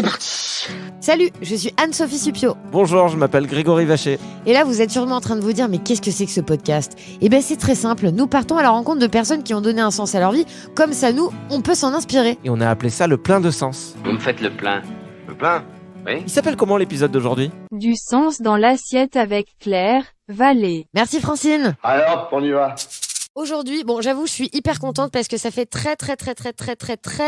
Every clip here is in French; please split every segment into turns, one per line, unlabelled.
C'est parti.
Salut, je suis Anne-Sophie Supio.
Bonjour, je m'appelle Grégory Vacher.
Et là, vous êtes sûrement en train de vous dire, mais qu'est-ce que c'est que ce podcast ? Eh bien, c'est très simple. Nous partons à la rencontre de personnes qui ont donné un sens à leur vie. Comme ça, nous, on peut s'en inspirer.
Et on a appelé ça le plein de sens.
Vous me faites le plein.
Le plein ?
Oui.
Il s'appelle comment l'épisode d'aujourd'hui ?
Du sens dans l'assiette avec Claire Vallée.
Merci Francine.
Alors, on y va.
Aujourd'hui, bon, j'avoue, je suis hyper contente parce que ça fait très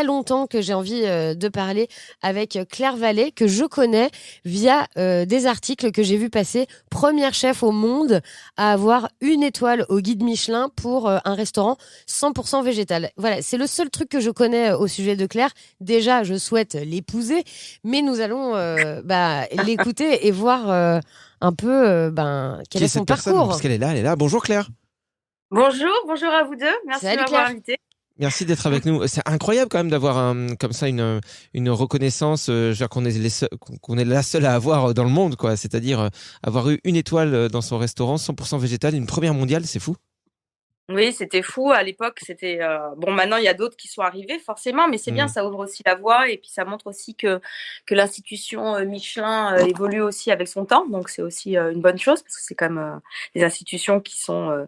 longtemps que j'ai envie de parler avec Claire Vallée, que je connais via des articles que j'ai vus passer. Première chef au monde à avoir une étoile au guide Michelin pour un restaurant 100% végétal. Voilà, c'est le seul truc que je connais au sujet de Claire. Déjà, je souhaite l'épouser, mais nous allons l'écouter et voir un peu quel est son parcours.
Parce qu'elle est là. Bonjour Claire.
Bonjour à vous deux. Merci
Salut,
de m'avoir
Claire.
invité.
Merci d'être avec nous. C'est incroyable quand même d'avoir comme ça une reconnaissance, je veux dire qu'on est la seule à avoir dans le monde, quoi. C'est-à-dire avoir eu une étoile dans son restaurant 100% végétal, une première mondiale, c'est fou.
Oui, c'était fou. À l'époque, c'était bon. Maintenant, il y a d'autres qui sont arrivés, forcément, mais c'est bien. Ça ouvre aussi la voie et puis ça montre aussi que l'institution Michelin évolue aussi avec son temps. Donc, c'est aussi une bonne chose parce que c'est quand même des institutions qui sont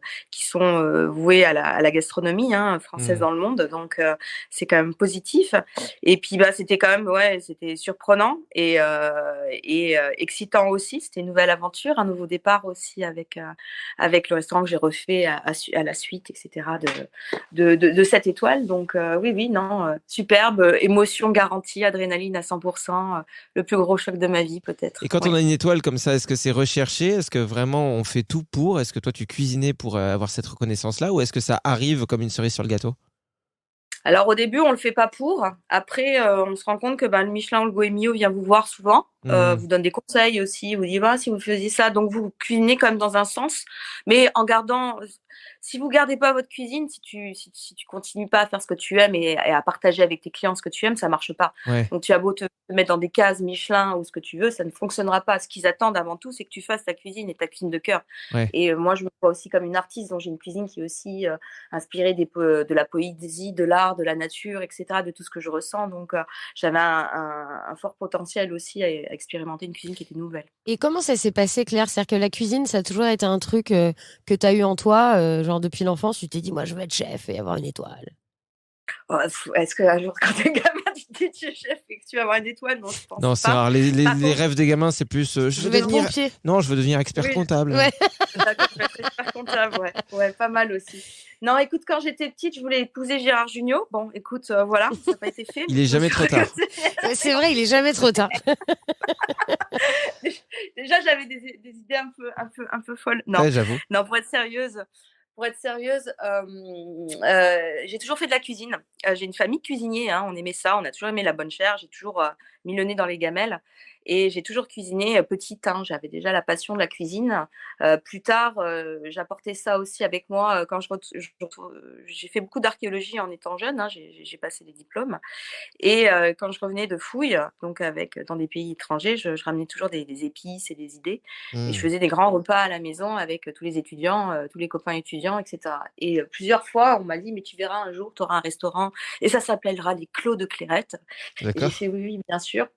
vouées à la gastronomie française dans le monde. Donc, c'est quand même positif. Et puis, c'était quand même c'était surprenant et excitant aussi. C'était une nouvelle aventure, un nouveau départ aussi avec le restaurant que j'ai refait à la suite, etc. de cette étoile. Donc superbe, émotion garantie, adrénaline à 100%, le plus gros choc de ma vie peut-être.
Et quand on a une étoile comme ça, est-ce que c'est recherché ? Est-ce que vraiment on fait tout pour ? Est-ce que toi tu cuisinais pour avoir cette reconnaissance-là ou est-ce que ça arrive comme une cerise sur le gâteau ?
Alors au début on le fait pas pour, après on se rend compte que le Michelin ou le Goemio vient vous voir souvent, vous donne des conseils aussi, vous dit si vous faisiez ça, donc vous cuisinez quand même dans un sens, mais en gardant, si vous gardez pas votre cuisine, si tu continues pas à faire ce que tu aimes et à partager avec tes clients ce que tu aimes, ça marche pas.
Ouais.
Donc tu as beau te mettre dans des cases Michelin ou ce que tu veux, ça ne fonctionnera pas. Ce qu'ils attendent avant tout, c'est que tu fasses ta cuisine et ta cuisine de cœur.
Ouais.
Et moi je me vois aussi comme une artiste, donc j'ai une cuisine qui est aussi inspirée de la poésie, de l'art, de la nature, etc., de tout ce que je ressens. Donc j'avais un fort potentiel aussi à expérimenter une cuisine qui était nouvelle.
Et comment ça s'est passé, Claire ? C'est-à-dire que la cuisine, ça a toujours été un truc que tu as eu en toi, genre depuis l'enfance, tu t'es dit, moi je veux être chef et avoir une étoile.
Oh, est-ce qu'un jour, quand t'es gamin, tu te dis tu es chef et que tu vas avoir une étoile ? Non, je pense
Non,
pas.
c'est rare. Les rêves des gamins, c'est plus
Je vais être pompier.
Non, je veux devenir expert comptable.
Ouais.
D'accord, je vais être expert comptable, ouais, pas mal aussi. Non, écoute, quand j'étais petite, je voulais épouser Gérard Jugnot. Bon, écoute, voilà, ça n'a pas été fait.
Il est jamais trop tard.
C'est vrai, il est jamais trop tard.
Déjà, j'avais des idées un peu folles. Non,
Ouais, j'avoue.
non, pour être sérieuse, j'ai toujours fait de la cuisine. J'ai une famille de cuisiniers, on aimait ça, on a toujours aimé la bonne chair. J'ai toujours mis le nez dans les gamelles et j'ai toujours cuisiné petite. J'avais déjà la passion de la cuisine. Plus tard, j'apportais ça aussi avec moi quand j'ai fait beaucoup d'archéologie en étant jeune. J'ai passé des diplômes et quand je revenais de fouilles, donc dans des pays étrangers, je ramenais toujours des épices et des idées. Et je faisais des grands repas à la maison avec tous les étudiants, tous les copains étudiants, etc. Et plusieurs fois, on m'a dit, mais tu verras un jour, tu auras un restaurant et ça s'appellera les Clos de Clairette. Et j'ai fait oui, bien sûr.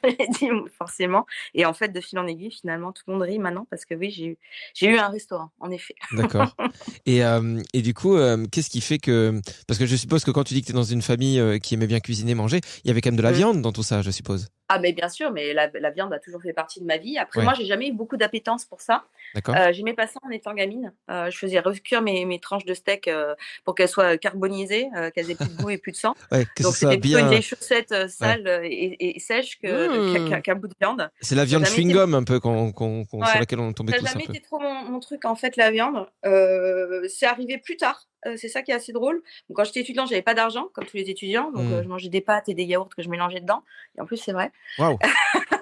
J'ai dit forcément. Et en fait, de fil en aiguille, finalement, tout le monde rit maintenant parce que oui, j'ai eu un restaurant, en effet.
D'accord. Et du coup, qu'est-ce qui fait que... Parce que je suppose que quand tu dis que tu es dans une famille qui aimait bien cuisiner, manger, il y avait quand même de la viande dans tout ça, je suppose.
Ah, mais bien sûr, mais la viande a toujours fait partie de ma vie. Après,
Ouais.
moi, j'ai jamais eu beaucoup d'appétence pour ça.
D'accord.
J'aimais pas ça en étant gamine. Je faisais recuire mes tranches de steak pour qu'elles soient carbonisées, qu'elles aient plus de goût et plus de sang.
Ouais, que
Donc,
ce soit
c'était plutôt une
bien...
vieille chaussette sale et sèche qu'un bout de viande.
C'est la viande
Ça a jamais
chewing-gum un peu sur
Ouais.
laquelle on tombait
Ça
tous
n'a
un
jamais
peu.
été trop mon truc, en fait, la viande. C'est arrivé plus tard. C'est ça qui est assez drôle. Donc, quand j'étais étudiante, j'avais pas d'argent, comme tous les étudiants. Donc, je mangeais des pâtes et des yaourts que je mélangeais dedans. Et en plus, c'est vrai.
Waouh.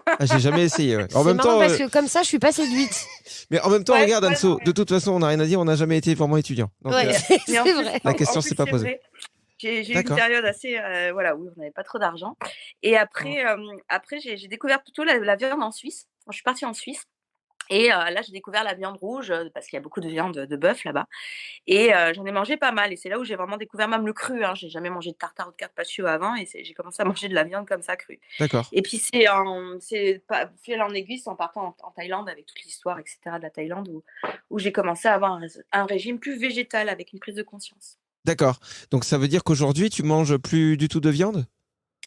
Ah, j'ai jamais essayé. Ouais. En
C'est
même
marrant
temps,
parce que comme ça, je suis pas séduite.
mais en même temps,
Ouais,
regarde
ouais,
Anso,
non, mais-
de toute façon, on n'a rien à dire, on n'a jamais été vraiment étudiant. Donc,
Ouais,
Mais en
c'est
plus-
vrai.
La question
en plus,
s'est pas
c'est
posée.
vrai. J'ai eu une
D'accord.
période assez où on n'avait pas trop d'argent. Et après, j'ai découvert plutôt la viande en Suisse. Quand je suis partie en Suisse, Et là, j'ai découvert la viande rouge, parce qu'il y a beaucoup de viande de bœuf là-bas et j'en ai mangé pas mal et c'est là où j'ai vraiment découvert même le cru, hein. J'ai jamais mangé de tartare ou de carpaccio avant et j'ai commencé à manger de la viande comme ça crue
D'accord.
et puis c'est pas fil en aiguille, c'est en partant en Thaïlande avec toute l'histoire et cetera de la Thaïlande où j'ai commencé à avoir un régime plus végétal avec une prise de conscience.
D'accord. Donc ça veut dire qu'aujourd'hui, tu manges plus du tout de viande?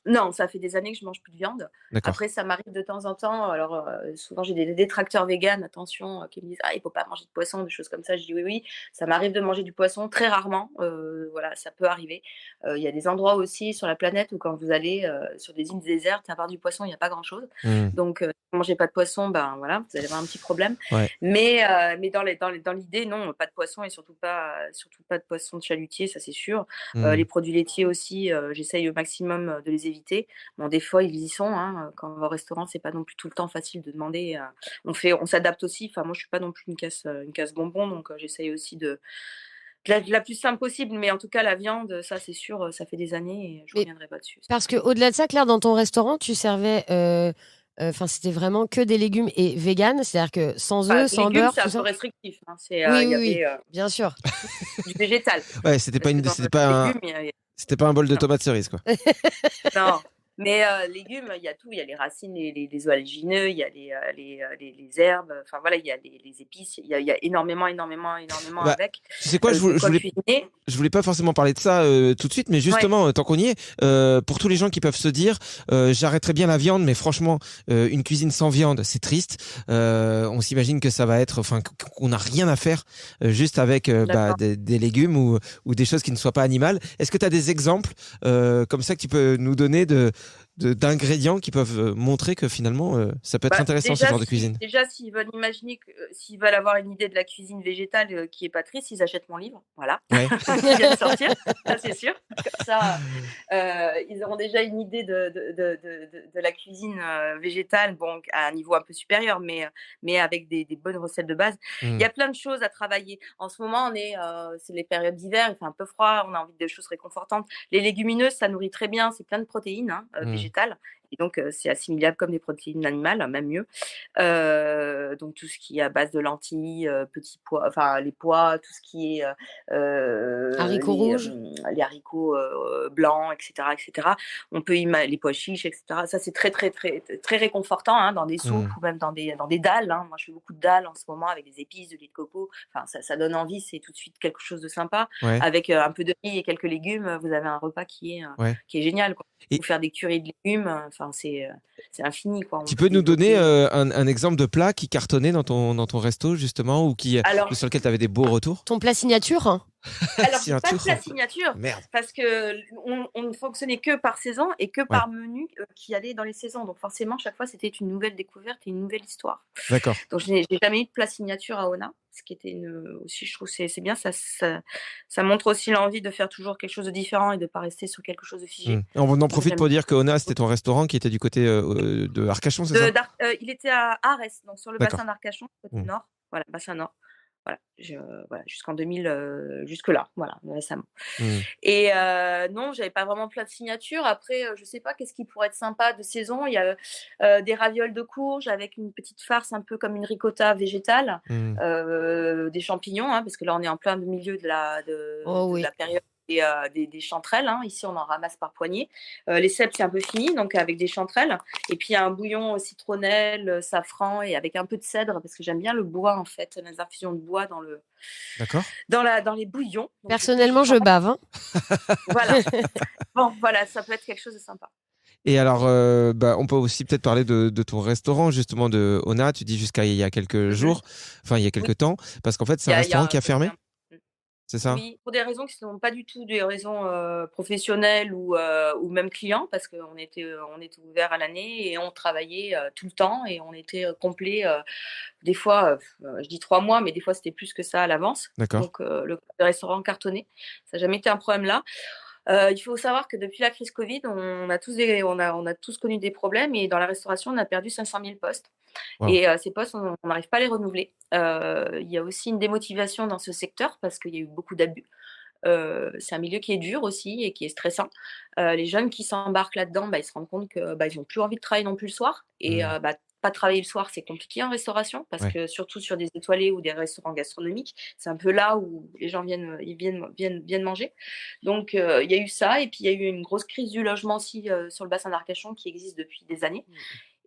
Non, ça fait des années que je mange plus de viande.
D'accord.
Après, ça m'arrive de temps en temps. Alors, souvent, j'ai des détracteurs véganes, attention, qui me disent: «Ah, il faut pas manger de poisson», des choses comme ça. Je dis: «Oui, oui, ça m'arrive de manger du poisson, très rarement, voilà, ça peut arriver». Il y a des endroits aussi sur la planète où quand vous allez, sur des îles désertes, à part du poisson, il y a pas grand-chose.
Mmh.
Donc, si vous mangez pas de poisson, ben, voilà, vous allez avoir un petit problème.
Ouais.
Mais dans l'idée, non, pas de poisson et surtout pas de poisson de chalutier, ça, c'est sûr.
Mmh.
Les produits laitiers aussi, j'essaye au maximum, de les éviter. Bon, des fois, ils y sont, hein, quand on va au restaurant, c'est pas non plus tout le temps facile de demander, on s'adapte aussi. Enfin, moi, je suis pas non plus une casse bonbon, donc j'essaye aussi de la plus simple possible. Mais en tout cas, la viande, ça, c'est sûr, ça fait des années et je
Mais
reviendrai pas dessus.
parce que au-delà de ça, Claire, dans ton restaurant, tu servais, enfin, c'était vraiment que des légumes et vegan, c'est-à-dire que sans
Enfin,
œufs, sans
légumes,
beurre,
c'est
tout
un peu
ça?
restrictif, hein.
Oui,
Il
oui,
y
oui,
avait,
bien sûr.
du végétal
Ouais, c'était pas
parce que
une,
dans
c'était pas
les
un,
légumes, il y a
c'était pas un bol de
non.
tomates cerises, quoi.
Non, mais légumes, il y a tout. Il y a les racines, les oléagineux, il y a les herbes, enfin voilà, il y a les épices, il y a énormément, énormément, énormément
Bah,
avec,
tu sais quoi,
de quoi cuisiner.
je voulais pas forcément parler de ça tout de suite, mais
Ouais,
justement, tant qu'on y est, pour tous les gens qui peuvent se dire, j'arrêterai bien la viande, mais franchement, une cuisine sans viande, c'est triste. On s'imagine que ça va être, enfin, qu'on n'a rien à faire juste avec
d'accord.
des légumes ou des choses qui ne soient pas animales. Est-ce que tu as des exemples comme ça que tu peux nous donner d'ingrédients qui peuvent montrer que finalement, ça peut être
Bah,
intéressant ce genre de cuisine?
déjà s'ils veulent imaginer que, s'ils veulent avoir une idée de la cuisine végétale, qui est pas triste, ils achètent mon livre, voilà,
Ouais.
qui vient de sortir, ça c'est sûr. Comme ça, ils auront déjà une idée de la cuisine, végétale, bon, à un niveau un peu supérieur, mais avec des bonnes recettes de base. Il
Hmm.
y a plein de choses à travailler. En ce moment, c'est les périodes d'hiver, il fait un peu froid, on a envie de choses réconfortantes. Les légumineuses, ça nourrit très bien, c'est plein de protéines, hein,
Hmm.
végétales et donc c'est assimilable comme des protéines animales, même mieux. Donc tout ce qui est à base de lentilles, petits pois, enfin les pois, tout ce qui est,
Haricots rouges?
les haricots, blancs et cetera et cetera. On peut les pois chiches et cetera. Ça, c'est très, très, très, très réconfortant, hein, dans des soupes
Hmm.
ou même dans des dalles, hein. Moi, je fais beaucoup de dalles en ce moment avec des épices, de lait de coco. Enfin, ça donne envie, c'est tout de suite quelque chose de sympa.
Ouais.
Avec, un peu de riz et quelques légumes, vous avez un repas
Ouais.
qui est génial, quoi.
Et
Ou faire des currys de légumes, enfin c'est infini, quoi. On
tu
peut
peux nous donner
développer,
un exemple de plat qui cartonnait dans ton resto, justement, ou
alors
sur lequel tu avais des beaux retours?
Ton plat signature? Hein.
Alors, j'ai pas de
Signature.
plat signature
Merde.
parce que on ne fonctionnait que par saison et que
Ouais,
par menu, qui allait dans les saisons. Donc forcément, chaque fois, c'était une nouvelle découverte et une nouvelle histoire.
d'accord.
Donc j'ai jamais eu de plat signature à Ona, ce qui était aussi, je trouve, c'est bien. Ça montre aussi l'envie de faire toujours quelque chose de différent et de pas rester sur quelque chose de
Hmm.
figé.
On en
Donc
profite
j'aime
pour dire que Ona, c'était ton restaurant qui était du côté de Arcachon, c'est ça?
il était à Arès, donc sur le bassin
D'accord.
d'Arcachon, côté
Hmm.
nord. Voilà, bassin nord. Voilà, voilà jusqu'en 2000, jusque-là, voilà, récemment.
Hmm.
Et non, j'avais pas vraiment plat de signature. Après, je sais pas qu'est-ce qui pourrait être sympa de saison. Il y a, des ravioles de courge avec une petite farce un peu comme une ricotta végétale,
Hmm.
des champignons, hein, parce que là, on est en plein milieu
Oh
de
oui.
la période des chanterelles, hein. Ici, on en ramasse par poignée. Les cèpes, c'est un peu fini, donc avec des chanterelles. Et puis, il y a un bouillon citronnelle, safran et avec un peu de cèdre, parce que j'aime bien le bois, en fait, les infusions de bois
D'accord.
dans les bouillons. Donc, du coup,
Personnellement, je bave. Hein.
voilà. Bon, voilà, ça peut être quelque chose de sympa.
Et alors, on peut aussi peut-être parler de ton restaurant, justement, de Ona. Tu dis jusqu'à il y a quelques
Mmh.
jours, enfin, il y a
Oui,
quelques temps, parce qu'en fait, c'est un
il y
restaurant
a
qui a
à peu près
fermé,
un mmh.
c'est ça?
Oui, pour des raisons qui ne sont pas du tout des raisons, professionnelles ou même clients, parce on était ouvert à l'année et on travaillait, tout le temps et on était, complet, des fois, je dis 3 mois, mais des fois, c'était plus que ça à l'avance.
D'accord.
Donc le restaurant cartonnait. Ça n'a jamais été un problème là. Il faut savoir que depuis la crise Covid, on a tous connu des problèmes et dans la restauration, on a perdu 500 000 postes
Waouh.
et ces postes, on n'arrive pas à les renouveler. Il y a aussi une démotivation dans ce secteur parce qu'il y a eu beaucoup d'abus. C'est un milieu qui est dur aussi et qui est stressant. Les jeunes qui s'embarquent là-dedans, ils se rendent compte que, ils ont plus envie de travailler non plus le soir et
Hmm.
pas travailler le soir, c'est compliqué en restauration parce
Ouais.
que surtout sur des étoilés ou des restaurants gastronomiques, c'est un peu là où les gens viennent manger. Donc il y a eu ça et puis il y a eu une grosse crise du logement aussi, sur le bassin d'Arcachon qui existe depuis des années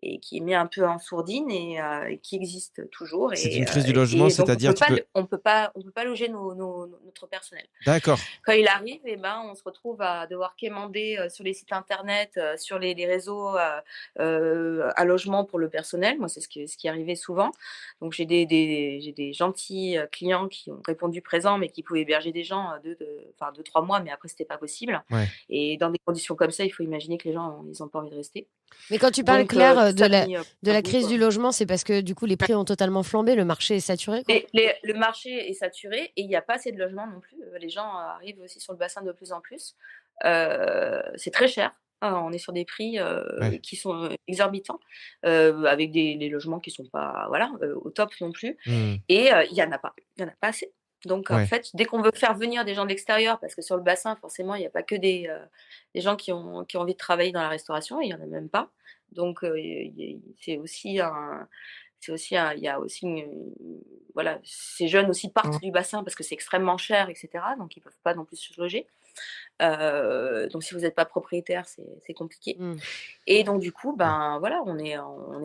et qui est mis un peu en sourdine et qui existe toujours
C'est une crise du logement,
et donc
c'est-à-dire tu peux.
on peut pas loger notre personnel.
D'accord.
Quand il arrive, eh ben, on se retrouve à devoir quémander sur les sites internet, sur les réseaux, un logement pour le personnel. Moi, c'est ce qui arrivait souvent. Donc, j'ai des gentils clients qui ont répondu présent, mais qui pouvaient héberger des gens 2-3 mois, mais après, c'était pas possible.
Ouais.
Et dans des conditions comme ça, il faut imaginer que les gens, ils ont pas envie de rester.
Mais quand tu parles,
Donc,
Claire,
tout ça a mis,
de
un
la
bout,
crise
quoi.
du logement, c'est parce que du coup, les prix ont totalement flambé, le marché est saturé, quoi.
Le marché est saturé et il n'y a pas assez de logements non plus. Les gens arrivent aussi sur le bassin de plus en plus. C'est très cher. On est sur des prix
Ouais.
qui sont exorbitants, avec des logements qui sont pas au top non plus.
Mmh.
Et il y en a pas assez. Donc en
Ouais.
fait, dès qu'on veut faire venir des gens de l'extérieur, parce que sur le bassin, forcément, il n'y a pas que des gens qui ont envie de travailler dans la restauration, il y en a même pas. Donc il y a aussi voilà, ces jeunes aussi partent du bassin parce que c'est extrêmement cher, etc. Donc ils peuvent pas non plus se loger. Donc si vous n'êtes pas propriétaire, c'est compliqué.
Mm.
Et donc du coup, ben voilà, on est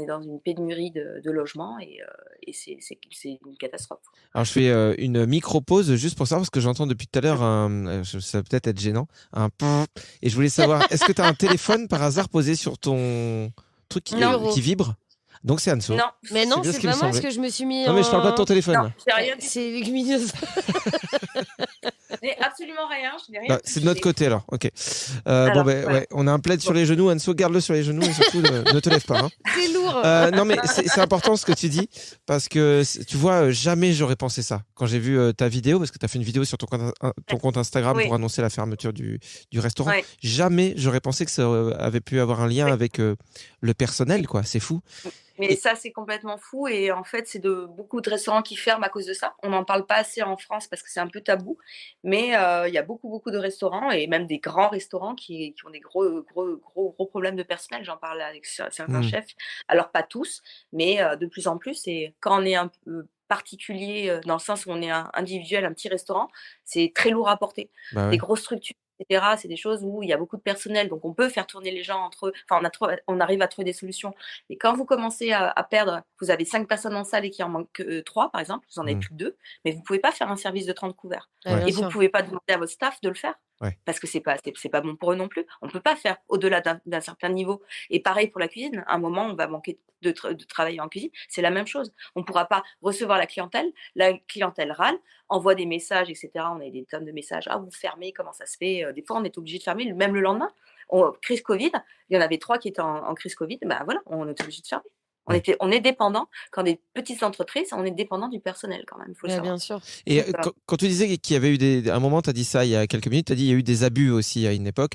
dans une pénurie de logements et c'est une catastrophe.
Alors je fais une micro-pause juste pour savoir, parce que j'entends depuis tout à l'heure, ça va peut-être être gênant, un et je voulais savoir, est-ce que tu as un téléphone par hasard posé sur ton truc qui vibre? Donc c'est Anso.
Non.
Mais non,
bien ce
c'est
qui me
pas moi,
semblait.
parce que je me suis mis
Non mais je parle pas de ton téléphone.
Non, j'ai rien dit.
C'est lumineuse.
Je n'ai absolument rien. Je n'ai rien.
Bah, c'est de notre côté alors. Ok.
Alors,
bon ben
voilà.
ouais, on a un plaid sur les genoux. Anso, garde-le sur les genoux et surtout ne te lève pas. Hein.
C'est lourd.
Non mais c'est important ce que tu dis, parce que tu vois, jamais j'aurais pensé ça quand j'ai vu ta vidéo, parce que tu as fait une vidéo sur ton compte Instagram
Oui.
pour annoncer la fermeture du restaurant.
Ouais.
Jamais j'aurais pensé que ça avait pu avoir un lien avec le personnel, quoi. C'est fou.
Mais ça, c'est complètement fou. Et en fait, c'est beaucoup de restaurants qui ferment à cause de ça. On n'en parle pas assez en France parce que c'est un peu tabou. Mais il y a beaucoup de restaurants et même des grands restaurants qui ont des gros problèmes de personnel. J'en parle avec certains chefs. Alors, pas tous, mais de plus en plus. Et quand on est un peu particulier, dans le sens où on est un individuel, un petit restaurant, c'est très lourd à porter.
Bah ouais.
Des grosses structures, etc., c'est des choses où il y a beaucoup de personnel, donc on peut faire tourner les gens entre eux. Enfin, on arrive à trouver des solutions. Mais quand vous commencez à perdre, vous avez 5 personnes en salle et qu'il en manque 3, par exemple, vous en avez plus que 2, mais vous ne pouvez pas faire un service de 30 couverts.
Ouais.
Et vous ne pouvez pas demander à votre staff de le faire.
Ouais.
Parce que c'est pas bon pour eux non plus. On ne peut pas faire au-delà d'un certain niveau. Et pareil pour la cuisine. À un moment, on va manquer de travailler en cuisine. C'est la même chose. On ne pourra pas recevoir la clientèle. La clientèle râle, envoie des messages, etc. On a des tonnes de messages. Ah, vous fermez, comment ça se fait? Des fois, on est obligé de fermer, même le lendemain. Crise Covid, il y en avait 3 qui étaient en crise Covid. Ben voilà, on est obligé de fermer. On est dépendant, quand des petites entreprises, on est dépendant du personnel quand même, il faut le savoir.
Bien sûr.
Et quand tu disais qu'il y avait eu à un moment, tu as dit ça il y a quelques minutes, tu as dit qu'il y a eu des abus aussi à une époque.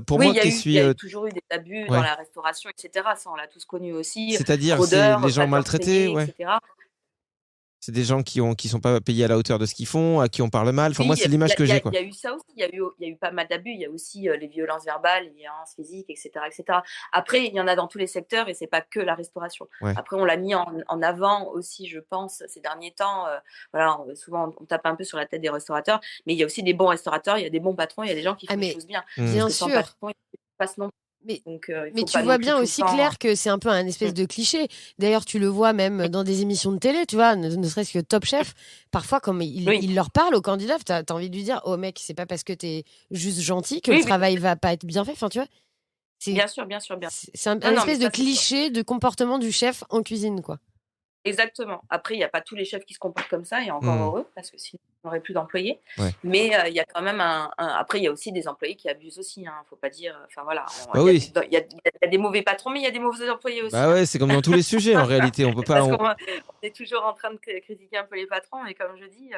Pour moi qui suis.
Il y a toujours eu des abus dans la restauration, etc. Ça, on l'a tous connu aussi.
C'est-à-dire, c'est les gens maltraités, etc. C'est des gens qui sont pas payés à la hauteur de ce qu'ils font, à qui on parle mal. Enfin, moi, c'est l'image que j'ai.
Il y a eu ça aussi. Il y a eu pas mal d'abus. Il y a aussi les violences verbales, les violences physiques, etc., etc. Après, il y en a dans tous les secteurs et c'est pas que la restauration.
Ouais.
Après, on l'a mis en avant aussi, je pense, ces derniers temps. Souvent, on tape un peu sur la tête des restaurateurs, mais il y a aussi des bons restaurateurs, il y a des bons patrons, il y a des gens qui font les choses bien.
Bien sûr.
Patron, il passe non.
Mais
faut
tu vois bien aussi, Claire, que c'est un peu un espèce de cliché. D'ailleurs, tu le vois même dans des émissions de télé, tu vois, ne serait-ce que Top Chef. Parfois, comme il leur parle au candidat, tu as envie de lui dire, oh mec, c'est pas parce que tu es juste gentil que le travail va pas être bien fait. Enfin, tu vois.
Bien sûr.
C'est un espèce de cliché de comportement du chef en cuisine, quoi.
Exactement. Après, il n'y a pas tous les chefs qui se comportent comme ça, et encore heureux, parce que sinon, on n'aurait plus d'employés.
Ouais.
Mais il y a quand même Après, il y a aussi des employés qui abusent aussi. Faut pas dire. Enfin voilà.
Oui.
Il y a des mauvais patrons, mais il y a des mauvais employés aussi.
Bah ouais, c'est comme dans tous les sujets en réalité. On peut pas.
Parce qu'on est toujours en train de critiquer un peu les patrons, et comme je dis,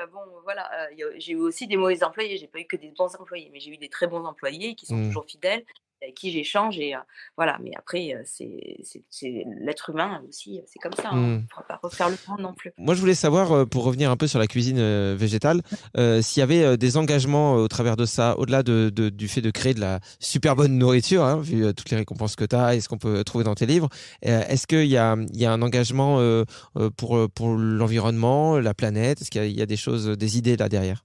j'ai eu aussi des mauvais employés. J'ai pas eu que des bons employés, mais j'ai eu des très bons employés qui sont toujours fidèles. avec qui j'échange et voilà. Mais après, c'est l'être humain aussi, c'est comme ça, hein. On ne
Mmh.
pourra pas refaire le monde non plus.
Moi, je voulais savoir, pour revenir un peu sur la cuisine végétale, s'il y avait des engagements au travers de ça, au-delà du fait de créer de la super bonne nourriture, hein, vu toutes les récompenses que tu as et ce qu'on peut trouver dans tes livres. Est-ce qu'il y a un engagement pour l'environnement, la planète? Est-ce qu'il y a des choses, des idées là derrière?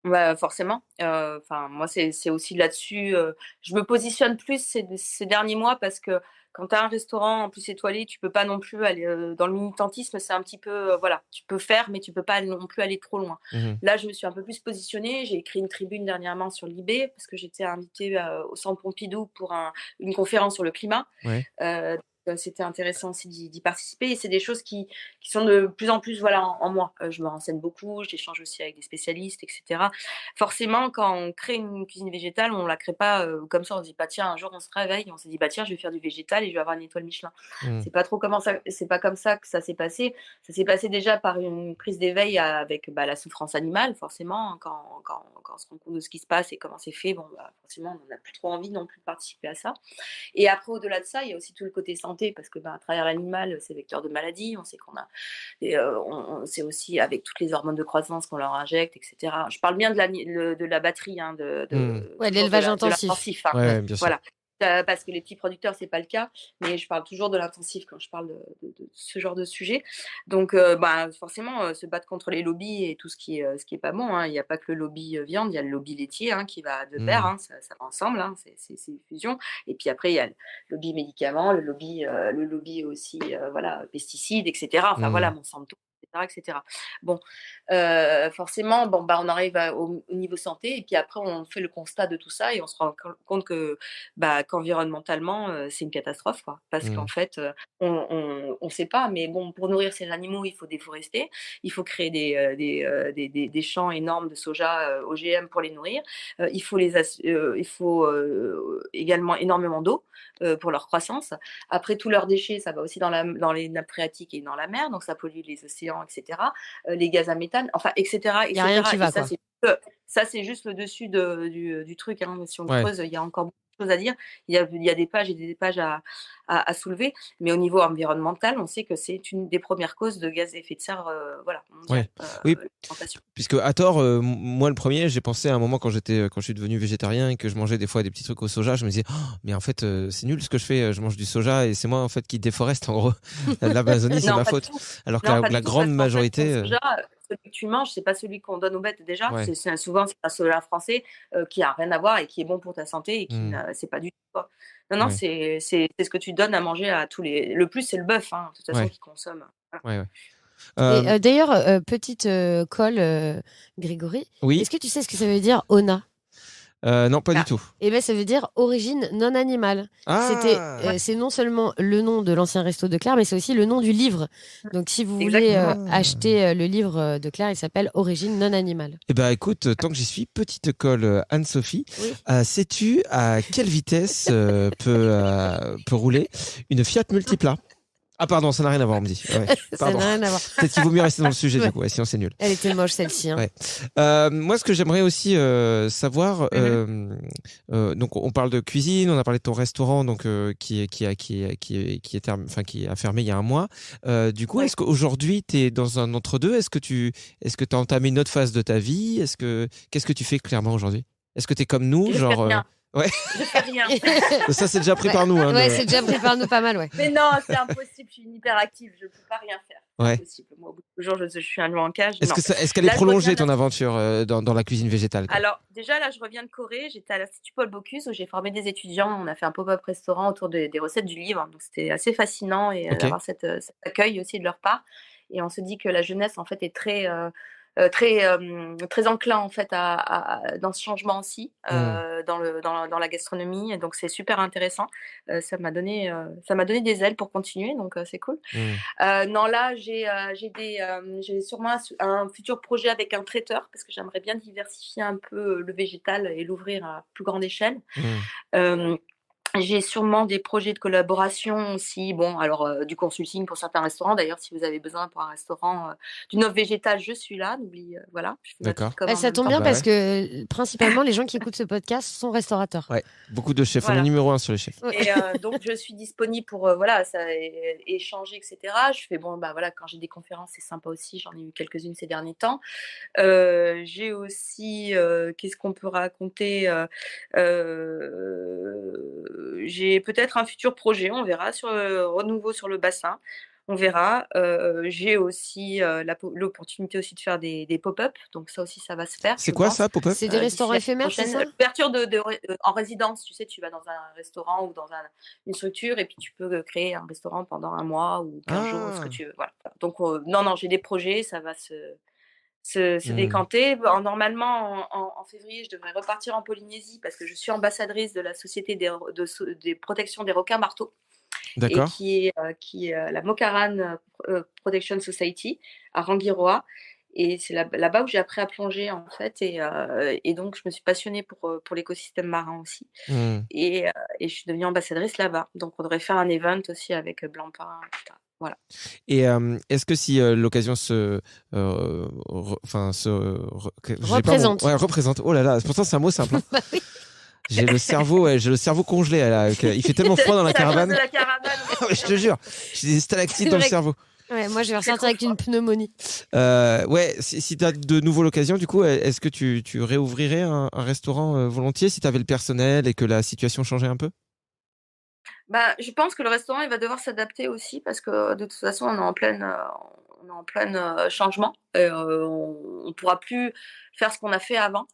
Bah, forcément, enfin moi c'est aussi là-dessus, je me positionne plus ces derniers mois parce que quand tu as un restaurant en plus étoilé, tu peux pas non plus aller, dans le militantisme, c'est un petit peu, voilà, tu peux faire mais tu peux pas non plus aller trop loin.
Mmh.
Là, je me suis un peu plus positionnée, j'ai écrit une tribune dernièrement sur l'IB parce que j'étais invitée, au Centre Pompidou pour une conférence sur le climat.
Ouais.
C'était intéressant aussi d'y participer et c'est des choses qui sont de plus en plus voilà, en moi. Je me renseigne beaucoup, j'échange aussi avec des spécialistes et cetera. Forcément, quand on crée une cuisine végétale, on la crée pas, comme ça. On se dit pas: «Tiens, un jour, on se réveille, on s'est dit: "Bah, tiens, je vais faire du végétal et je vais avoir une étoile Michelin"».
Mmh.
C'est pas comme ça que ça s'est passé. Ça s'est passé déjà par une prise d'éveil avec, bah, la souffrance animale forcément, hein, quand on se rend compte de ce qui se passe et comment c'est fait, bon, bah, forcément, on n'a plus trop envie non plus de participer à ça. Et après, au-delà de ça, il y a aussi tout le côté santé parce que, bah, à travers l'animal, c'est vecteur de maladies. On sait qu'on a et c'est aussi avec toutes les hormones de croissance qu'on leur injecte et cetera. Je parle bien de la batterie, hein,
Mmh.
Ouais,
toujours
l'élevage
de
intensif.
l'intensif, hein.
Ouais, ouais, bien sûr.
Voilà. Parce que les petits producteurs, c'est pas le cas, mais je parle toujours de l'intensif quand je parle de ce genre de sujet. Donc, bah, forcément, se battre contre les lobbies et tout ce qui est pas bon, hein. Il y a pas que le lobby, viande, il y a le lobby laitier, hein, qui va de pair,
Mmh.
hein, ça va ensemble, hein, c'est une fusion. Et puis après, il y a le lobby médicaments, le lobby aussi, voilà, pesticides et cetera. Enfin voilà,
Mmh.
Monsanto et cetera et cetera. Bon, forcément, bon, bah, on arrive au niveau santé et puis après on fait le constat de tout ça et on se rend compte que, bah, qu'environnementalement, c'est une catastrophe, quoi. Parce
Mmh.
qu'en fait, on sait pas, mais bon, pour nourrir ces animaux, il faut déforester, il faut créer des champs énormes de soja, OGM pour les nourrir. Il faut, également énormément d'eau, pour leur croissance. Après tous leurs déchets, ça va aussi dans les nappes phréatiques et dans la mer, donc ça pollue les océans et cetera. Les gaz à méthane, enfin et cetera et
Il y a rien qui
cetera et
va, quoi.
ça c'est juste le dessus du truc, hein. Si on
Ouais.
creuse, il y a encore beaucoup de choses à dire. Il y a des pages et des pages à soulever, mais au niveau environnemental, on sait que c'est une des premières causes de gaz à effet de serre, voilà, mondial,
Ouais. Oui,
l'alimentation.
puisque à tort, moi le premier, j'ai pensé à un moment quand je suis devenu végétarien et que je mangeais des fois des petits trucs au soja, je me disais: «Oh, mais en fait, c'est nul ce que je fais, je mange du soja et c'est moi en fait qui déforeste en gros. L'Amazonie, c'est
Non,
ma
pas du
faute».
tout.
Alors que
Non, pas
la
du tout,
grande
parce qu'en fait,
majorité,
ton soja, celui que tu manges, c'est pas celui qu'on donne aux bêtes déjà.
ouais.
Souvent, c'est un soja français, qui a rien à voir et qui est bon pour ta santé et qui
Mmh.
ne c'est pas du tout ça. Non, non,
Ouais.
c'est ce que tu donnes à manger à tous les le plus, c'est le bœuf, hein, de toute façon,
Ouais.
qui consomme. Voilà.
Ouais, ouais.
Et
Hem,
d'ailleurs, petite colle, Grégory,
oui?
est-ce que tu sais ce que ça veut dire ONA?
Non, pas du
Ah,
tout.
Eh ben, ça veut dire origine non animale.
Ah!
ouais,
C'est non seulement le nom de l'ancien resto de Claire, mais c'est aussi le nom du livre. Donc, si vous voulez
exactement.
Ah!
acheter le livre de Claire, il s'appelle Origine non animale.
Eh ben, écoute, tant que j'y suis, petite colle, Anne-Sophie,
Oui,
sais-tu à quelle vitesse, peut rouler une Fiat Multipla? Ah pardon, ça n'a rien à voir, on me dit. Ouais,
ça
pardon.
n'a rien à voir.
Peut-être qu'il vaut mieux rester dans le sujet
Ouais.
du coup, ouais, sinon c'est nul.
Elle était moche celle-ci, hein.
Ouais. Moi, ce que j'aimerais aussi savoir,
Mmh.
donc on parle de cuisine, on a parlé de ton restaurant, donc qui a fermé il y a un mois. Du coup,
Ouais.
est-ce qu'aujourd'hui tu es dans un entre-deux? Est-ce que tu as entamé une autre phase de ta vie? Qu'est-ce que tu fais clairement aujourd'hui? Est-ce que tu es comme nous,
Je fais
genre
rien,
ouais,
je fais rien.
ça c'est déjà pris
Ouais,
par nous, hein,
ouais, c'est déjà pris par nous pas mal, ouais.
Mais non, c'est impossible, je suis une hyperactive, je peux pas rien faire. C'est
ouais.
impossible. Moi, au bout de 2 jours, je suis un loup en cage,
Est-ce
non.
est-ce qu'elle est
Là, je reviens
prolongée
de la
ton aventure dans la cuisine végétale, quoi?
Alors, déjà, là, je reviens de Corée. J'étais à l'Institut Paul Bocuse où j'ai formé des étudiants. On a fait un pop-up restaurant autour des recettes du livre. Donc, c'était assez fascinant et
Ok.
d'avoir cet accueil aussi de leur part. Et on se dit que la jeunesse, en fait, est très enclin, en fait, dans ce changement aussi,
Hmm.
dans la gastronomie. Et donc, c'est super intéressant. Ça m'a donné des ailes pour continuer. Donc, c'est cool.
Hmm.
Non, là, j'ai sûrement un futur projet avec un traiteur parce que j'aimerais bien diversifier un peu le végétal et l'ouvrir à plus grande échelle.
Hmm.
Euh, J'ai sûrement des projets de collaboration aussi. Bon, alors, du consulting pour certains restaurants. D'ailleurs, si vous avez besoin pour un restaurant, d'une offre végétale, je suis là. Voilà, je fais ma petite
D'accord.
com
Bah,
en
ça
même
tombe
temps.
bien
Bah
parce
ouais.
que principalement les gens qui écoutent ce podcast sont restaurateurs.
Ouais. Beaucoup de chefs. On est
Voilà.
numéro 1 sur les chefs.
Ouais.
Et donc je suis disponible pour, voilà, ça échanger et cetera. Je fais bon, bah, voilà, quand j'ai des conférences, c'est sympa aussi. J'en ai eu quelques-unes ces derniers temps. J'ai aussi, qu'est-ce qu'on peut raconter? J'ai peut-être un futur projet, on verra sur, renouveau sur le bassin, on verra. J'ai aussi, l'opportunité aussi de faire des pop-up, donc ça aussi ça va se faire,
C'est
je
quoi
pense.
ça, pop-up?
C'est des
D'ici
restaurants
l'année
éphémères, c'est
prochaine.
ça?
L'ouverture en résidence, tu sais, tu vas dans un restaurant ou dans une structure et puis tu peux, créer un restaurant pendant 1 mois ou 15 jours, ce que
Ah.
tu veux, voilà. Donc non, j'ai des projets, ça va se
Mmh.
décanter. Normalement, en février, je devrais repartir en Polynésie parce que je suis ambassadrice de la société des protections des requins marteaux et
D'accord.
qui est la Mokaran Protection Society à Rangiroa. Et c'est là-bas où j'ai appris à plonger en fait. Et donc, je me suis passionnée pour l'écosystème marin aussi.
Mmh.
Et je suis devenue ambassadrice là-bas. Donc, on devrait faire un event aussi avec Blancpain, etc. Voilà.
Et est-ce que si l'occasion enfin, j'ai pas
Représente.
ouais, représente. Oh là là, pourtant c'est un mot simple. Hein.
Bah oui.
J'ai le cerveau congelé. Là, il fait tellement froid dans la
C'est à cause
caravane.
de la caravane.
Je te jure, j'ai des stalactites
C'est
dans le
vrai que-
cerveau.
Ouais, moi je vais ressortir
trop
avec une pneumonie.
Ouais, si tu as de nouveau l'occasion, du coup, est-ce que tu réouvrirais un restaurant volontiers si tu avais le personnel et que la situation changeait un peu?
Bah, je pense que le restaurant, il va devoir s'adapter aussi parce que de toute façon, on est en pleine changement et on pourra plus faire ce qu'on a fait avant.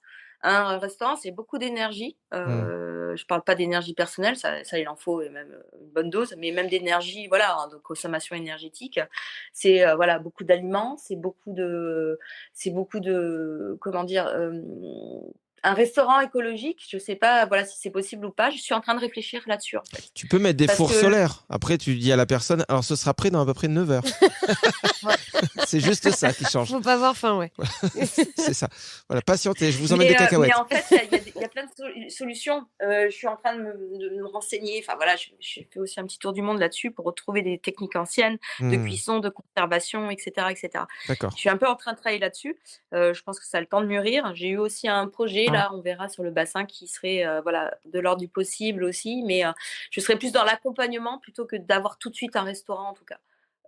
Un restaurant, c'est beaucoup d'énergie.
Mmh.
Je parle pas d'énergie personnelle, ça il en faut et même, une bonne dose, mais même d'énergie, voilà, de consommation énergétique. C'est, voilà, beaucoup d'aliments, c'est beaucoup de comment dire? Un restaurant écologique, je sais pas, voilà, si c'est possible ou pas. Je suis en train de réfléchir là-dessus, en fait.
Tu peux mettre des
Parce
fours
que
solaires. Après, tu dis à la personne, alors ce sera prêt dans à peu près 9 heures.
ouais.
C'est juste ça qui change.
Faut pas avoir faim, ouais.
C'est ça. Voilà, patientez, je vous emmène
Mais,
des
mais
cacahuètes.
en fait, il y a plein de solutions. Je suis en train de me renseigner. Enfin voilà, je fais aussi un petit tour du monde là-dessus pour retrouver des techniques anciennes de
Mmh.
cuisson, de conservation, etc., etc.
D'accord.
Je suis un peu en train de travailler là-dessus. Je pense que ça a le temps de mûrir. J'ai eu aussi un projet, là, on verra sur le bassin, qui serait voilà, de l'ordre du possible aussi. Mais je serais plus dans l'accompagnement plutôt que d'avoir tout de suite un restaurant, en tout cas.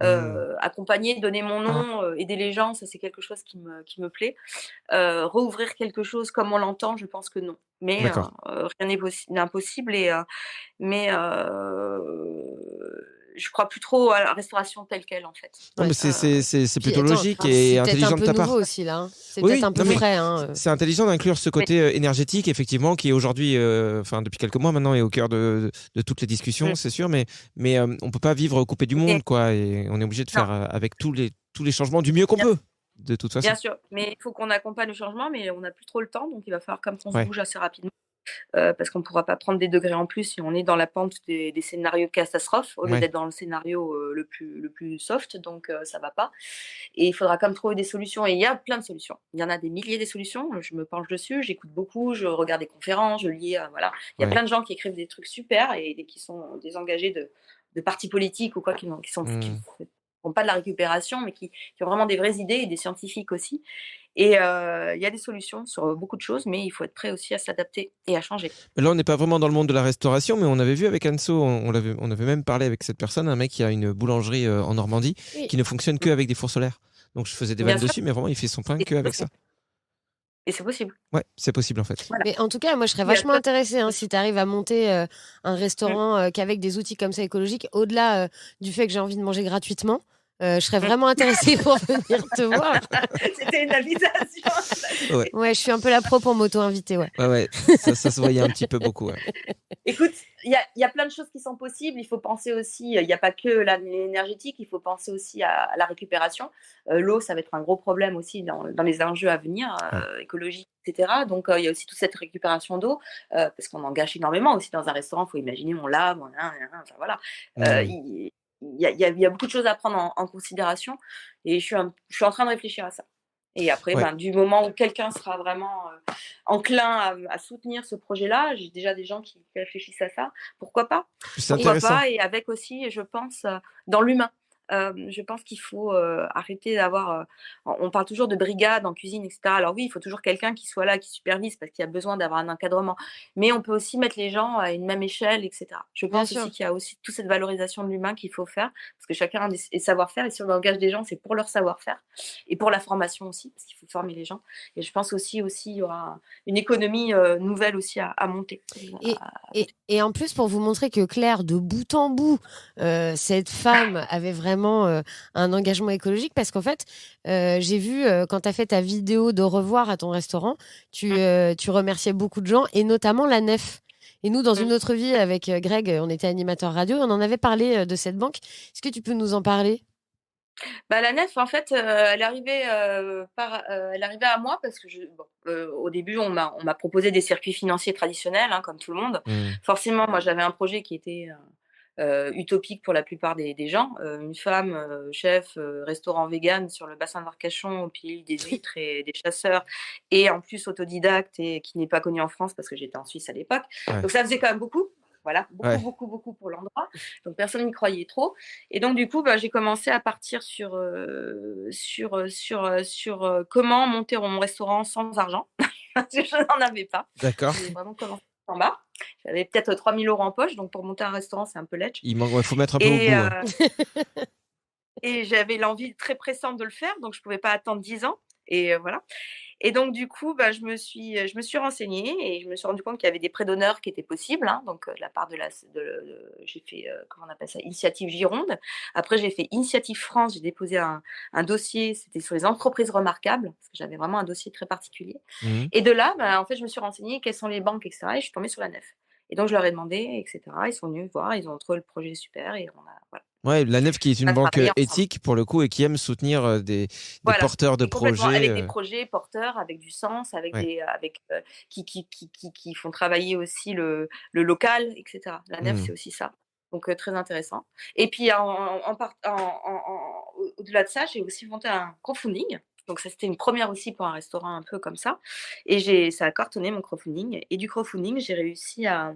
Mmh.
Accompagner, donner mon nom, aider les gens, ça c'est quelque chose qui me plaît. Rouvrir quelque chose comme on l'entend, je pense que non. Mais
D'accord.
rien n'est impossible mais je crois plus trop à la restauration telle quelle, en fait.
Non,
Ouais.
mais c'est
Puis
plutôt
attends,
logique
enfin,
et
c'est peut-être
intelligent
un
de
peu
ta
nouveau
part.
aussi là. Hein. C'est
Oui,
peut-être
oui,
un peu
non, mais
frais. Hein.
c'est intelligent d'inclure ce côté énergétique, effectivement, qui est aujourd'hui, enfin depuis quelques mois maintenant, est au cœur de toutes les discussions, c'est sûr, mais on peut pas vivre coupé du
Mais
monde, quoi, et on est obligé de
non,
faire avec tous les changements du mieux qu'on
bien
peut, de toute façon.
bien sûr, mais il faut qu'on accompagne le changement, mais on n'a plus trop le temps, donc il va falloir quand même qu'on se
Ouais.
bouge assez rapidement. Parce qu'on ne pourra pas prendre des degrés en plus si on est dans la pente des scénarios de catastrophe au lieu
Ouais.
d'être dans le scénario le plus soft, donc ça va pas. Et il faudra quand même trouver des solutions. Et il y a plein de solutions. Il y en a des milliers de solutions. Je me penche dessus, j'écoute beaucoup, je regarde des conférences, je lis. Voilà. Il y a
Ouais.
plein de gens qui écrivent des trucs super et qui sont désengagés de partis politiques ou quoi, qui
Mmh.
font pas de la récupération, mais qui ont vraiment des vraies idées et des scientifiques aussi. Et il y a des solutions sur beaucoup de choses, mais il faut être prêt aussi à s'adapter et à changer.
Là, on n'est pas vraiment dans le monde de la restauration, mais on avait vu avec Anso, on avait même parlé avec cette personne, un mec qui a une boulangerie en Normandie,
Oui.
qui ne fonctionne que avec des fours solaires. Donc je faisais des
Bien
vannes
sûr,
dessus, mais vraiment, il fait son pain
et
que
c'est
avec ça.
possible. Et c'est possible.
Ouais, c'est possible en fait.
Voilà.
Mais en tout cas, moi je serais
Il y a
vachement
plein de
intéressée si
solutions.
tu arrives à monter un
Mm.
restaurant qu'avec des outils comme ça écologiques, au-delà du fait que j'ai envie de manger gratuitement. Je serais
Mm.
vraiment intéressée pour venir te voir.
C'était une invitation.
Ouais,
Ouais, je suis un peu la pro pour m'auto-inviter, ouais.
ouais, ça se voyait un petit peu beaucoup. Ouais.
Écoute, il y a plein de choses qui sont possibles. Il faut penser aussi, il n'y a pas que l'énergétique, il faut penser aussi à la récupération. L'eau, ça va être un gros problème aussi dans les enjeux à venir,
Ouais.
écologiques, etc. Donc, il y a aussi toute cette récupération d'eau, parce qu'on en gâche énormément aussi dans un restaurant. Il faut imaginer, on lave, enfin, voilà.
Mmh.
Il y a beaucoup de choses à prendre en considération et je suis en train de réfléchir à ça. Et après,
Ouais,
du moment où quelqu'un sera vraiment enclin à soutenir ce projet-là, j'ai déjà des gens qui réfléchissent à ça. Pourquoi pas?
c'est
Pourquoi
intéressant.
pas? Et avec aussi, je pense, dans l'humain. Je pense qu'il faut arrêter d'avoir. On parle toujours de brigade en cuisine, etc. Alors oui, il faut toujours quelqu'un qui soit là, qui supervise, parce qu'il y a besoin d'avoir un encadrement. Mais on peut aussi mettre les gens à une même échelle, etc. Je
Bien
pense
sûr.
aussi qu'il y a aussi toute cette valorisation de l'humain qu'il faut faire, parce que chacun a des savoir-faire. Et si on engage des gens, c'est pour leur savoir-faire et pour la formation aussi, parce qu'il faut former les gens. Et je pense aussi il y aura une économie nouvelle aussi à monter.
Et, et en plus, pour vous montrer que Claire, de bout en bout, cette femme avait vraiment un engagement écologique, parce qu'en fait, j'ai vu quand tu as fait ta vidéo de revoir à ton restaurant, tu remerciais beaucoup de gens, et notamment la Nef. Et nous, dans une autre vie, avec Greg, on était animateur radio, on en avait parlé de cette banque. Est-ce que tu peux nous en parler?
La nef, en fait, elle arrivait à moi parce que au début, on m'a proposé des circuits financiers traditionnels, hein, comme tout le monde.
Mmh.
Forcément, moi, j'avais un projet qui était utopique pour la plupart des gens. Une femme, chef, restaurant vegan sur le bassin d'Arcachon, au pied des huîtres et des chasseurs, et en plus autodidacte et qui n'est pas connue en France parce que j'étais en Suisse à l'époque.
Ouais,
Donc ça faisait quand même beaucoup. Voilà, beaucoup,
ouais,
beaucoup, beaucoup pour l'endroit. Donc personne n'y croyait trop. Et donc du coup, j'ai commencé à partir sur comment monter mon restaurant sans argent, parce que je n'en avais pas.
d'accord.
J'ai vraiment commencé en bas. J'avais peut-être 3 000 € en poche, donc pour monter un restaurant, c'est un peu ledge.
Il manque, ouais, faut mettre un peu au
Et,
bout. Ouais.
et j'avais l'envie très pressante de le faire, donc je ne pouvais pas attendre 10 ans. Et voilà. Et donc, du coup, je me suis renseignée et je me suis rendu compte qu'il y avait des prêts d'honneur qui étaient possibles. Hein, donc, de la part j'ai fait, comment on appelle ça, Initiative Gironde. Après, j'ai fait Initiative France. J'ai déposé un dossier, c'était sur les entreprises remarquables, parce que j'avais vraiment un dossier très particulier.
Mmh.
Et de là, en fait, je me suis renseignée quelles sont les banques, etc. Et je suis tombée sur la Nef. Et donc, je leur ai demandé, etc. Ils sont venus voir, ils ont trouvé le projet super et voilà,
Ouais, la Nef qui est
on
une
a
banque
travaillé ensemble.
éthique pour le coup et qui aime soutenir des
Voilà,
porteurs de
et complètement,
projets.
avec des projets porteurs, avec du sens, avec
Ouais.
qui font travailler aussi le local, et cetera. La nef,
Mmh.
c'est aussi ça, donc très intéressant. Et puis au-delà de ça, j'ai aussi monté un crowdfunding. Donc ça, c'était une première aussi pour un restaurant un peu comme ça, et ça a cartonné mon crowdfunding. Et du crowdfunding, j'ai réussi à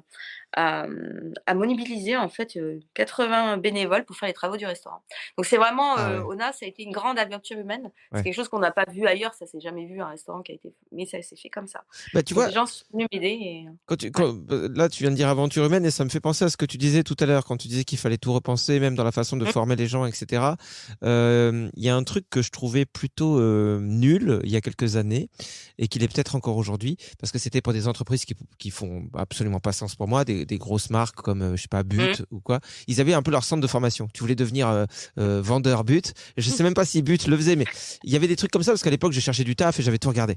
mobiliser en fait 80 bénévoles pour faire les travaux du restaurant. Donc c'est vraiment,
Ah ouais.
Ona, ça a été une grande aventure humaine. C'est
Ouais.
quelque chose qu'on n'a pas vu ailleurs, ça s'est jamais vu un restaurant qui a été, mais ça s'est fait comme ça.
Bah, tu
Donc
vois,
les gens sont venus m'aider et ouais.
là, tu viens de dire aventure humaine et ça me fait penser à ce que tu disais tout à l'heure quand tu disais qu'il fallait tout repenser, même dans la façon de
Mmh.
former les gens, etc. Il y a un truc que je trouvais plutôt nul il y a quelques années et qu'il est peut-être encore aujourd'hui parce que c'était pour des entreprises qui font absolument pas sens pour moi, des grosses marques comme, je sais pas,
Mmh.
But ou quoi. Ils avaient un peu leur centre de formation. Tu voulais devenir vendeur But. Je sais même pas si But le faisait, mais il y avait des trucs comme ça parce qu'à l'époque, je cherchais du taf et j'avais tout regardé.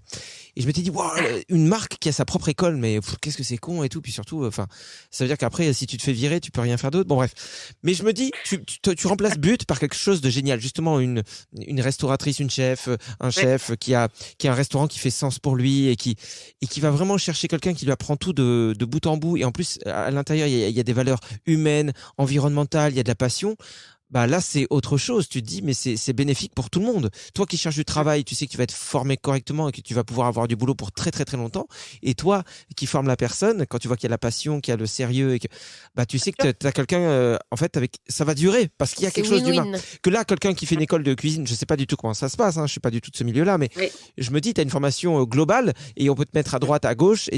Et je m'étais dit, wow, une marque qui a sa propre école, mais qu'est-ce que c'est con et tout. Puis surtout, enfin, ça veut dire qu'après, si tu te fais virer, tu peux rien faire d'autre. Bon, bref. Mais je me dis, tu remplaces But par quelque chose de génial. Justement, une restauratrice, une chef, un
Ouais.
chef qui a un restaurant qui fait sens pour lui et qui va vraiment chercher quelqu'un qui lui apprend tout de bout en bout. Et en plus, à l'intérieur, il y a des valeurs humaines, environnementales, il y a de la passion. Bah là, c'est autre chose. Tu te dis, mais c'est bénéfique pour tout le monde. Toi qui cherches du travail, tu sais que tu vas être formé correctement et que tu vas pouvoir avoir du boulot pour très très très longtemps. Et toi qui formes la personne, quand tu vois qu'il y a la passion, qu'il y a le sérieux et que bah tu sais que tu as quelqu'un en fait avec ça va durer parce qu'il y a
C'est
quelque chose d'humain.
win-win.
Que là, quelqu'un qui fait une école de cuisine, je sais pas du tout comment ça se passe. Je suis pas du tout de ce milieu-là, mais
Oui.
je me dis, tu as une formation globale et on peut te mettre à droite, à gauche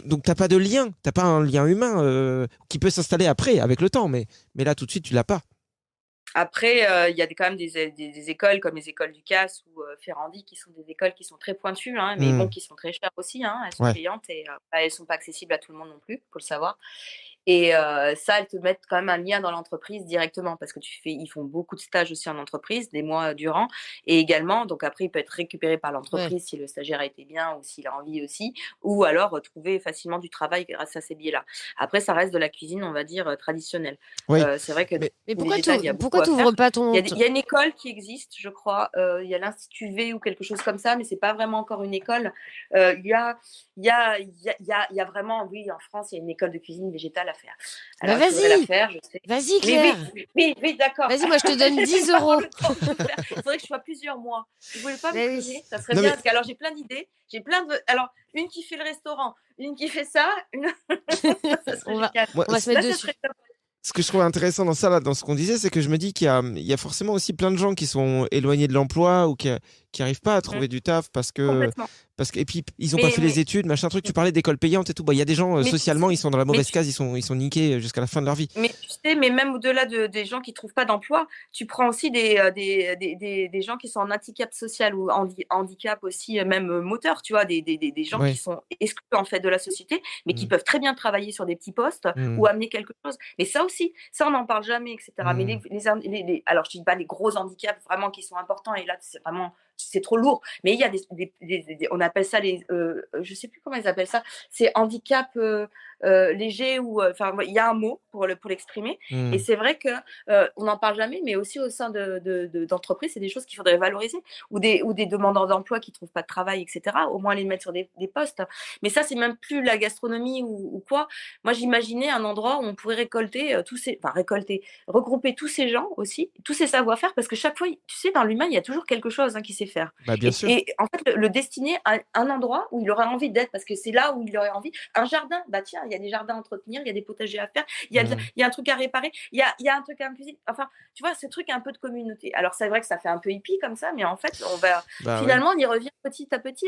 donc t'as pas de lien, t'as pas un lien humain qui peut s'installer après avec le temps, mais là tout de suite tu l'as pas.
Après, il y a quand même des écoles comme les écoles du CAS ou Ferrandi, qui sont des écoles qui sont très pointues, hein, mais bon,
Mmh.
qui sont très chères aussi, hein. Elles sont
Ouais.
payantes et elles sont pas accessibles à tout le monde non plus, faut le savoir. Et ça, elles te mettent quand même un lien dans l'entreprise directement, parce que ils font beaucoup de stages aussi en entreprise, des mois durant. Et également, donc après, il peut être récupéré par
Ouais.
l'entreprise si le stagiaire a été bien ou s'il a envie aussi, ou alors trouver facilement du travail grâce à ces biais-là. Après, ça reste de la cuisine, on va dire, traditionnelle.
Oui,
C'est vrai que
mais
Mais
cuisine végétale, il y a beaucoup à
t'ouvres
faire.
pas
Il y a une école qui existe, je crois. Il y a l'Institut V ou quelque chose comme ça, mais c'est pas vraiment encore une école. Il y a vraiment, oui, en France, il y a une école de cuisine végétale à faire.
Bah
Alors, il faudrait la
vas-y,
faire, je sais.
vas-y
Mais
Claire.
oui, d'accord.
Vas-y, moi je te donne
J'ai
10
pas
euros.
le temps de le faire. Il faudrait que je sois plusieurs mois. Vous voulez pas me
Bah
prévenir?
oui.
Ça serait
Non,
bien.
mais
Parce que, alors, j'ai plein d'idées. J'ai plein de. Alors, une qui fait le restaurant, une qui fait ça, une. Ça serait
On va,
génial.
moi,
on va se
Là,
mettre
ça
dessus.
serait top.
ce que je trouve intéressant dans ça, là, dans ce qu'on disait, c'est que je me dis qu'il y a forcément aussi plein de gens qui sont éloignés de l'emploi ou qui arrivent pas à trouver du taf
Complètement.
et puis ils ont pas fait les études, machin truc. Tu parlais d'école payante et tout. Bah, il y a des gens
mais tu
socialement,
sais,
ils sont dans la
mais
mauvaise
tu
case, ils sont niqués jusqu'à la fin de leur vie.
Mais tu sais, mais même au-delà des gens qui ne trouvent pas d'emploi, tu prends aussi des gens qui sont en handicap social ou handicap aussi, même moteur, tu vois, des gens qui
Ouais.
sont exclus en fait de la société, mais qui
Mm.
peuvent très bien travailler sur des petits postes
Mm.
ou amener quelque chose. Mais ça aussi, ça on n'en parle jamais, etc. Mais alors je dis pas les gros handicaps vraiment qui sont importants, et là c'est trop lourd. Mais il y a on appelle ça je sais plus comment ils appellent ça, c'est handicap léger ou enfin il y a un mot pour l'exprimer.
Mm.
Et c'est vrai que on n'en parle jamais, mais aussi au sein d'entreprises, c'est des choses qu'il faudrait valoriser, ou des demandeurs d'emploi qui trouvent pas de travail, etc. Au moins les mettre sur des postes. Mais ça, c'est même plus la gastronomie ou quoi. Moi, j'imaginais un endroit où on pourrait regrouper tous ces gens aussi, tous ces savoir-faire, parce que chaque fois, tu sais, dans l'humain, il y a toujours quelque chose qui sait faire.
Bah, bien sûr.
Et en fait, le destiner à un endroit où il aurait envie d'être, parce que c'est là où il aurait envie. Un jardin, bah tiens, il y a des jardins à entretenir, il y a des potagers à faire, il y a un truc à réparer, il y a un truc à cuisiner. Enfin, tu vois, ce truc un peu de communauté. Alors, c'est vrai que ça fait un peu hippie comme ça, mais en fait,
Bah, ouais.
finalement, on y revient petit à petit,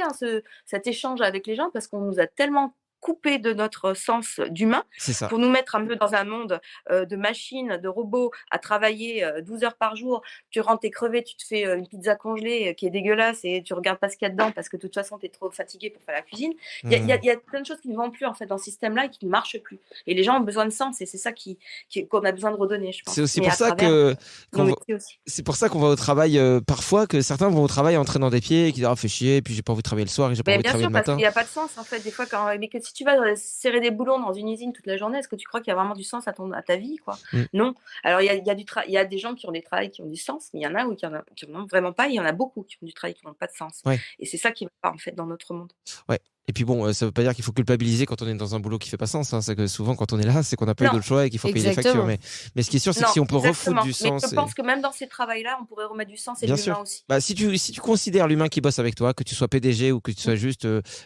cet échange avec les gens, parce qu'on nous a tellement coupé de notre sens d'humain
C'est ça.
pour nous mettre un peu dans un monde de machines, de robots à travailler 12 heures par jour. Tu rentres, t'es crevé, tu te fais une pizza congelée qui est dégueulasse et tu regardes pas ce qu'il y a dedans parce que de toute façon, tu es trop fatigué pour faire la cuisine. Il y a plein de choses qui ne vont plus en fait dans ce système-là et qui ne marchent plus. Et les gens ont besoin de sens, et c'est ça qu'on a besoin de redonner, je pense.
C'est aussi
Mais
pour
à
ça
travers nos
qu'on
métiers aussi.
c'est pour ça qu'on va au travail parfois, que certains vont au travail en traînant des pieds et qui disent ah fait chier, et puis j'ai pas envie de travailler le soir et j'ai pas
Mais
envie de
bien
travailler
sûr,
le
parce
matin.
qu'il n'y a pas de sens en fait. Des fois, mais que si tu vas serrer des boulons dans une usine toute la journée, est-ce que tu crois qu'il y a vraiment du sens à ta vie, quoi? Non. Alors, il y a des gens qui ont des travails qui ont du sens, mais il y en a qui en ont vraiment pas. Il y en a beaucoup qui ont du travail qui n'ont pas de sens.
Ouais.
Et c'est ça qui va pas en fait dans notre monde.
Ouais. Et puis bon, ça veut pas dire qu'il faut culpabiliser quand on est dans un boulot qui fait pas sens. C'est que souvent, quand on est là, c'est qu'on n'a pas eu
Non.
d'autre choix et qu'il faut payer les factures. Mais ce qui est sûr, c'est que si on peut refoutre du sens.
Mais je pense que même dans ces travails-là, on pourrait remettre du sens et
Bien
de
sûr.
l'humain aussi.
Bah, si tu considères l'humain qui bosse avec toi, que tu sois PDG ou que tu sois juste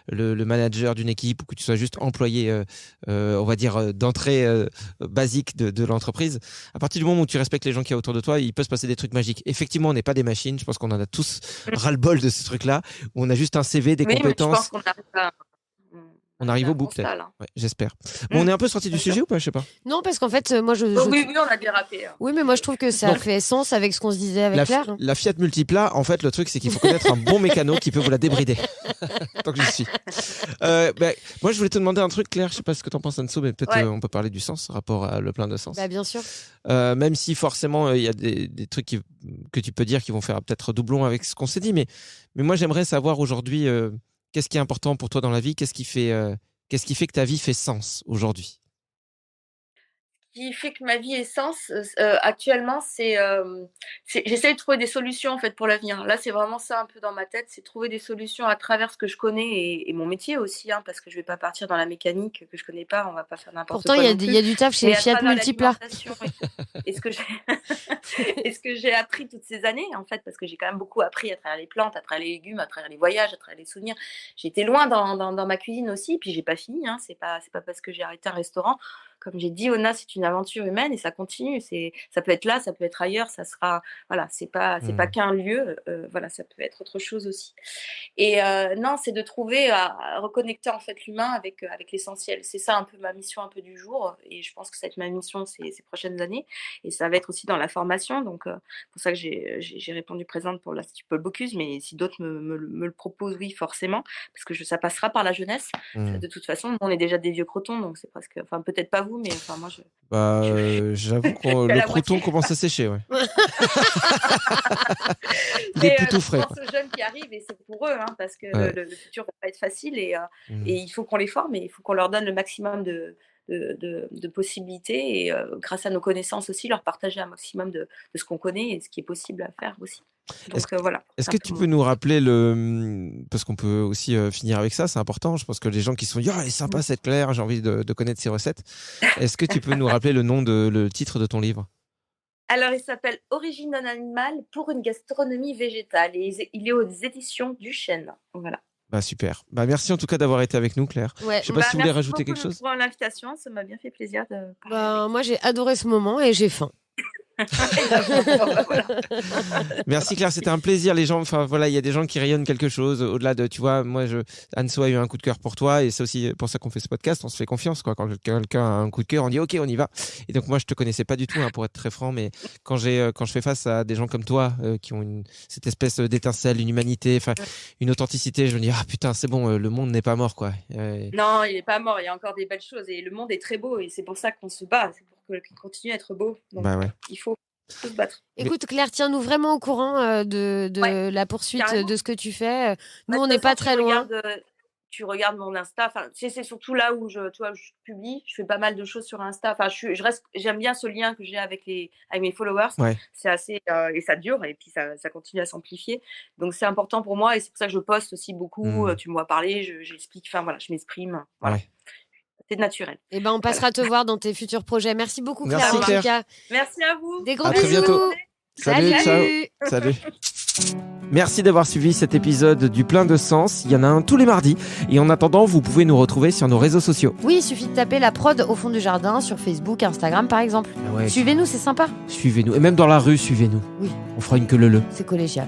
le manager d'une équipe ou que tu sois juste employé, on va dire, d'entrée basique de l'entreprise, à partir du moment où tu respectes les gens qui y a autour de toi, il peut se passer des trucs magiques. Effectivement, on n'est pas des machines. Je pense qu'on en a tous ras-le-bol de ce truc-là, où on a juste un CV, des compétences.
Mais je pense qu'on arrive à...
On arrive au bout, peut-être. Ouais, j'espère. Bon, on est un peu sorti du sujet ou pas? Je sais pas.
Non, parce qu'en fait, moi,
Oui, on a dérapé.
Oui, mais moi, je trouve que ça fait sens avec ce qu'on se disait avec Claire.
La Fiat Multipla, en fait, le truc, c'est qu'il faut connaître un bon mécano qui peut vous la débrider. Tant que j'y suis. Moi, je voulais te demander un truc, Claire. Je sais pas ce que t'en penses, Anso, mais peut-être on peut parler du sens, rapport à le plein de sens.
Bah, bien sûr.
Même si forcément, il y a des trucs que tu peux dire qui vont faire peut-être doublon avec ce qu'on s'est dit, mais moi, j'aimerais savoir aujourd'hui, qu'est-ce qui est important pour toi dans la vie? Qu'est-ce qui fait que ta vie fait sens aujourd'hui?
Qui fait que ma vie ait sens actuellement, c'est j'essaie de trouver des solutions en fait pour l'avenir. Là, c'est vraiment ça un peu dans ma tête, c'est trouver des solutions à travers ce que je connais et mon métier aussi, parce que je vais pas partir dans la mécanique que je connais pas, on va pas faire n'importe quoi.
Pourtant, il y a du taf chez Fiat Multipla.
Et ce que j'ai appris toutes ces années, en fait, parce que j'ai quand même beaucoup appris à travers les plantes, à travers les légumes, à travers les voyages, à travers les souvenirs. J'ai été loin dans ma cuisine aussi, puis j'ai pas fini. C'est pas parce que j'ai arrêté un restaurant. Comme j'ai dit, Ona, c'est une aventure humaine et ça continue. Ça peut être là, ça peut être ailleurs, ça sera, voilà, c'est pas qu'un lieu, voilà, ça peut être autre chose aussi. Et non, c'est de trouver à reconnecter en fait l'humain avec l'essentiel. C'est ça un peu ma mission un peu du jour, et je pense que ça va être ma mission ces prochaines années. Et ça va être aussi dans la formation, donc pour ça que j'ai répondu présente pour l'Institut Paul Bocuse, mais si d'autres me le proposent, oui, forcément, parce que ça passera par la jeunesse. De toute façon, on est déjà des vieux crotons, donc c'est presque, enfin peut-être pas vous, mais enfin moi
j'avoue que le croton commence à sécher, ouais. Il est plutôt frais.
Je pense aux jeunes qui arrivent, et c'est pour eux, parce que le futur va pas être facile, et il faut qu'on les forme, et il faut qu'on leur donne le maximum de de possibilités et grâce à nos connaissances aussi, leur partager un maximum de ce qu'on connaît et ce qui est possible à faire aussi. Donc voilà.
Est-ce que tu peux nous rappeler parce qu'on peut aussi finir avec ça, c'est important. Je pense que les gens qui se sont dit, elle est sympa cette Claire, j'ai envie de connaître ses recettes. Est-ce que tu peux nous rappeler le titre de ton livre?
Alors, il s'appelle Origine non animale pour une gastronomie végétale et il est aux éditions du Chêne. Voilà.
Bah super. Bah merci en tout cas d'avoir été avec nous, Claire.
Ouais.
Je sais pas si vous voulez rajouter quelque chose.
Merci beaucoup pour l'invitation, ça m'a bien fait plaisir de
parler. Moi, j'ai adoré ce moment et j'ai faim.
Merci Claire, c'était un plaisir. Les gens, enfin voilà, il y a des gens qui rayonnent quelque chose au-delà de, tu vois, moi, Anso a eu un coup de cœur pour toi et c'est aussi pour ça qu'on fait ce podcast. On se fait confiance, quoi. Quand quelqu'un a un coup de cœur, on dit ok, on y va. Et donc moi, je te connaissais pas du tout, pour être très franc, mais quand je fais face à des gens comme toi qui ont cette espèce d'étincelle, une humanité, enfin une authenticité, je me dis putain, c'est bon, le monde n'est pas mort, quoi.
Non, il est pas mort. Il y a encore des belles choses et le monde est très beau et c'est pour ça qu'on se bat. C'est pour qu'il continue à être beau. Donc, il faut se battre.
Écoute Claire, tiens-nous vraiment au courant de la poursuite de ce que tu fais. Nous, on n'est pas très loin.
Tu regardes mon Insta. Enfin, c'est surtout là où je publie. Je fais pas mal de choses sur Insta. Enfin, j'aime bien ce lien que j'ai avec mes followers.
Ouais.
C'est assez et ça dure et puis ça continue à s'amplifier. Donc c'est important pour moi et c'est pour ça que je poste aussi beaucoup. Tu me vois parler, j'explique. Enfin voilà, je m'exprime. Voilà. Ouais. C'est naturel.
Et on passera te voir dans tes futurs projets. Merci beaucoup Claire.
Merci Claire.
Merci à vous.
Des gros
bisous.
À très bientôt.
Salut. Ciao. Salut. Merci d'avoir suivi cet épisode du Plein de Sens. Il y en a un tous les mardis. Et en attendant, vous pouvez nous retrouver sur nos réseaux sociaux.
Oui, il suffit de taper La Prod au fond du jardin sur Facebook, Instagram par exemple. Suivez-nous, c'est sympa.
Suivez-nous. Et même dans la rue, suivez-nous.
Oui.
On fera une queue leu.
C'est collégial.